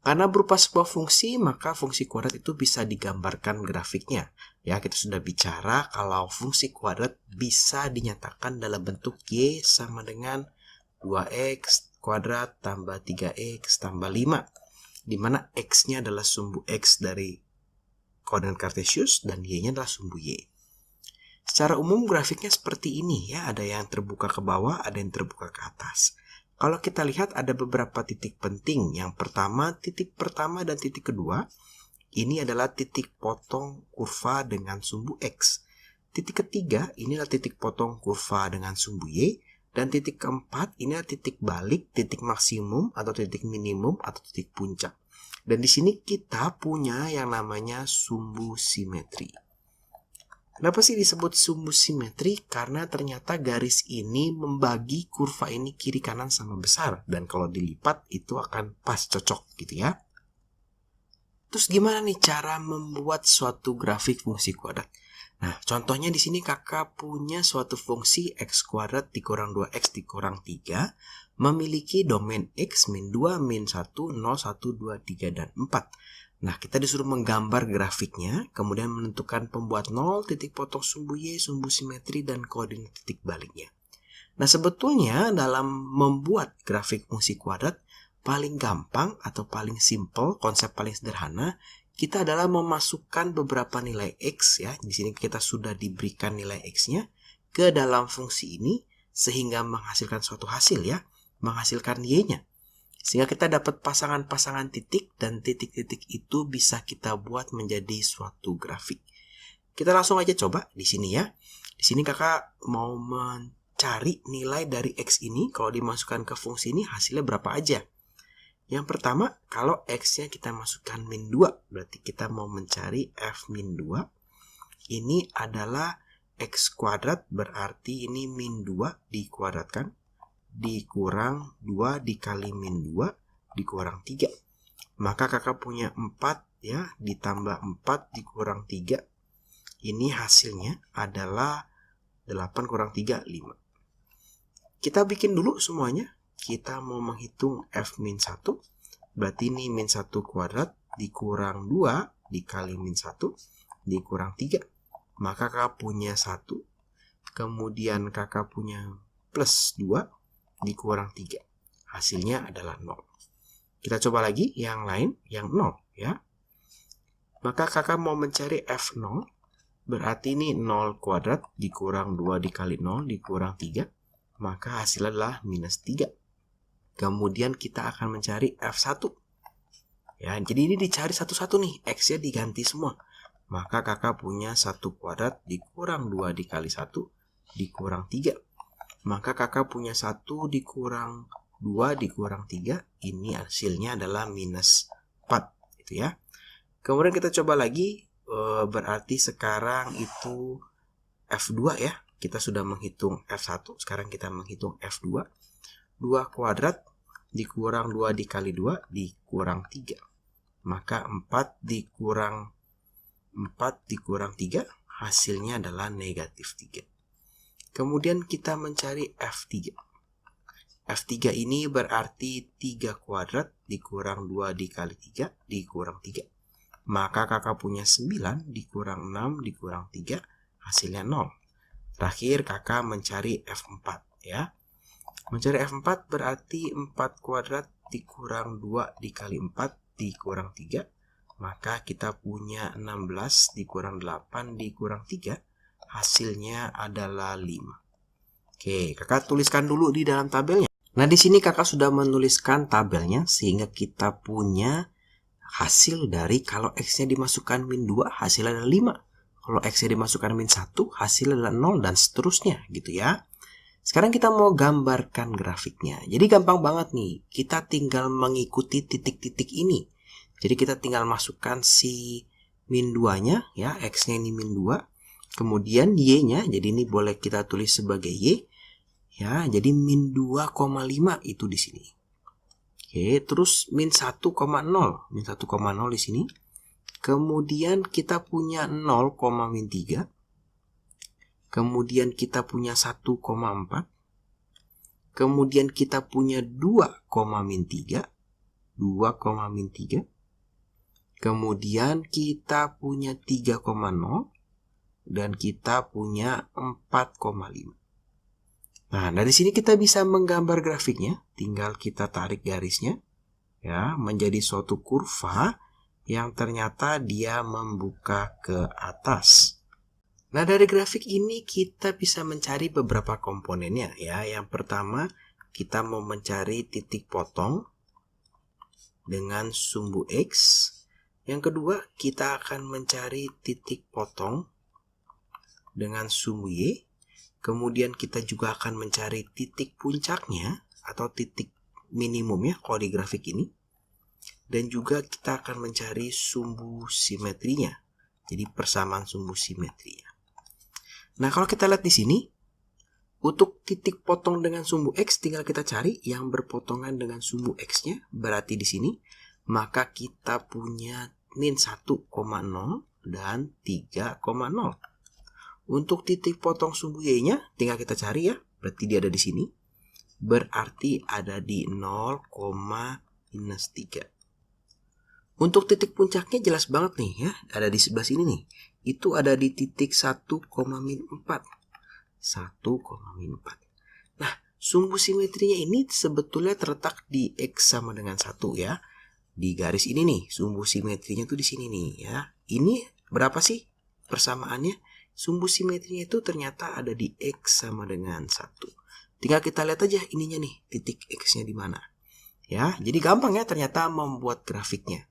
Karena berupa sebuah fungsi, maka fungsi kuadrat itu bisa digambarkan grafiknya. Ya, kita sudah bicara kalau fungsi kuadrat bisa dinyatakan dalam bentuk Y sama dengan 2x kuadrat tambah 3x tambah 5. Di mana x-nya adalah sumbu x dari koordinat kartesius dan y-nya adalah sumbu y. Secara umum grafiknya seperti ini ya, ada yang terbuka ke bawah, ada yang terbuka ke atas. Kalau kita lihat ada beberapa titik penting. Yang pertama, titik pertama dan titik kedua, ini adalah titik potong kurva dengan sumbu X. Titik ketiga, ini adalah titik potong kurva dengan sumbu Y. Dan titik keempat, ini adalah titik balik, titik maksimum atau titik minimum atau titik puncak. Dan di sini kita punya yang namanya sumbu simetri. Kenapa sih disebut sumbu simetri? Karena ternyata garis ini membagi kurva ini kiri kanan sama besar. Dan kalau dilipat itu akan pas cocok gitu ya. Terus gimana nih cara membuat suatu grafik fungsi kuadrat? Nah, contohnya di sini kakak punya suatu fungsi x kuadrat dikurang 2x dikurang 3 memiliki domain x min 2, min 1, 0, 1, 2, 3, dan 4. Nah, kita disuruh menggambar grafiknya, kemudian menentukan pembuat 0, titik potong sumbu Y, sumbu simetri, dan koordinat titik baliknya. Nah, sebetulnya dalam membuat grafik fungsi kuadrat, paling gampang atau paling simple, konsep paling sederhana, kita adalah memasukkan beberapa nilai X ya. Di sini kita sudah diberikan nilai X-nya ke dalam fungsi ini, sehingga menghasilkan suatu hasil ya, menghasilkan Y-nya. Sehingga kita dapat pasangan-pasangan titik dan titik-titik itu bisa kita buat menjadi suatu grafik. Kita langsung aja coba di sini ya. Di sini kakak mau mencari nilai dari X ini. Kalau dimasukkan ke fungsi ini hasilnya berapa aja. Yang pertama, kalau X-nya kita masukkan min 2. Berarti kita mau mencari F min 2. Ini adalah X kuadrat berarti ini min 2 dikuadratkan. Dikurang 2 dikali min 2 dikurang 3. Maka kakak punya 4 ya, ditambah 4 dikurang 3. Ini hasilnya adalah 8 kurang 3, 5. Kita bikin dulu semuanya. Kita mau menghitung F min 1. Berarti ini min 1 kuadrat dikurang 2 dikali min 1 dikurang 3. Maka kakak punya 1. Kemudian kakak punya plus 2. Dikurang 3. Hasilnya adalah 0. Kita coba lagi yang lain, yang 0 ya. Maka kakak mau mencari F0, berarti ini 0 kuadrat dikurang 2 dikali 0 dikurang 3. Maka hasilnya adalah minus 3. Kemudian kita akan mencari F1. Ya, jadi ini dicari satu-satu nih, X-nya diganti semua. Maka kakak punya 1 kuadrat dikurang 2 dikali 1 dikurang 3. Maka kakak punya 1 dikurang 2 dikurang 3. Ini hasilnya adalah minus 4. Gitu ya. Kemudian kita coba lagi. Berarti sekarang itu F2 ya. Kita sudah menghitung F1. Sekarang kita menghitung F2. 2 kuadrat dikurang 2 dikali 2 dikurang 3. Maka 4 dikurang 3. Hasilnya adalah negatif 3. Kemudian kita mencari F3. F3 ini berarti 3 kuadrat dikurang 2 dikali 3 dikurang 3. Maka kakak punya 9 dikurang 6 dikurang 3. Hasilnya 0. Terakhir kakak mencari F4 ya. Mencari F4 berarti 4 kuadrat dikurang 2 dikali 4 dikurang 3. Maka kita punya 16 dikurang 8 dikurang 3. Hasilnya adalah 5. Oke, kakak tuliskan dulu di dalam tabelnya. Nah, di sini kakak sudah menuliskan tabelnya sehingga kita punya hasil dari kalau X-nya dimasukkan min 2 hasilnya adalah 5. Kalau X-nya dimasukkan min 1 hasilnya adalah 0 dan seterusnya gitu ya. Sekarang kita mau gambarkan grafiknya. Jadi gampang banget nih. Kita tinggal mengikuti titik-titik ini. Jadi kita tinggal masukkan si min 2-nya ya, X-nya ini min 2. Kemudian Y-nya, jadi ini boleh kita tulis sebagai Y. Ya, jadi min 2,5 itu di sini. Oke, terus min 1,0. Min 1,0 di sini. Kemudian kita punya 0, min 3. Kemudian kita punya 1,4. Kemudian kita punya 2, min 3. 2,-3. Kemudian kita punya 3,0 dan kita punya 4,5. Nah, dari sini kita bisa menggambar grafiknya. Tinggal kita tarik garisnya ya menjadi suatu kurva yang ternyata dia membuka ke atas. Nah, dari grafik ini kita bisa mencari beberapa komponennya ya. Yang pertama, kita mau mencari titik potong dengan sumbu X. Yang kedua, kita akan mencari titik potong dengan sumbu Y. Kemudian kita juga akan mencari titik puncaknya atau titik minimumnya kalau di grafik ini. Dan juga kita akan mencari sumbu simetrinya. Jadi persamaan sumbu simetrinya. Nah, kalau kita lihat di sini, untuk titik potong dengan sumbu X tinggal kita cari yang berpotongan dengan sumbu X-nya, berarti di sini, maka kita punya min 1,0 dan 3,0. Untuk titik potong sumbu Y-nya tinggal kita cari ya, berarti dia ada di sini. Berarti ada di 0,-3. Untuk titik puncaknya jelas banget nih ya, ada di sebelah sini nih. Itu ada di titik 1,-4. 1,-4. Nah, sumbu simetrinya ini sebetulnya terletak di X sama dengan 1 ya. Di garis ini nih, sumbu simetrinya tuh di sini nih ya. Ini berapa sih persamaannya? Sumbu simetrinya itu ternyata ada di X sama dengan 1. Tinggal kita lihat aja ininya nih, titik X-nya di mana. Ya, jadi gampang ya ternyata membuat grafiknya.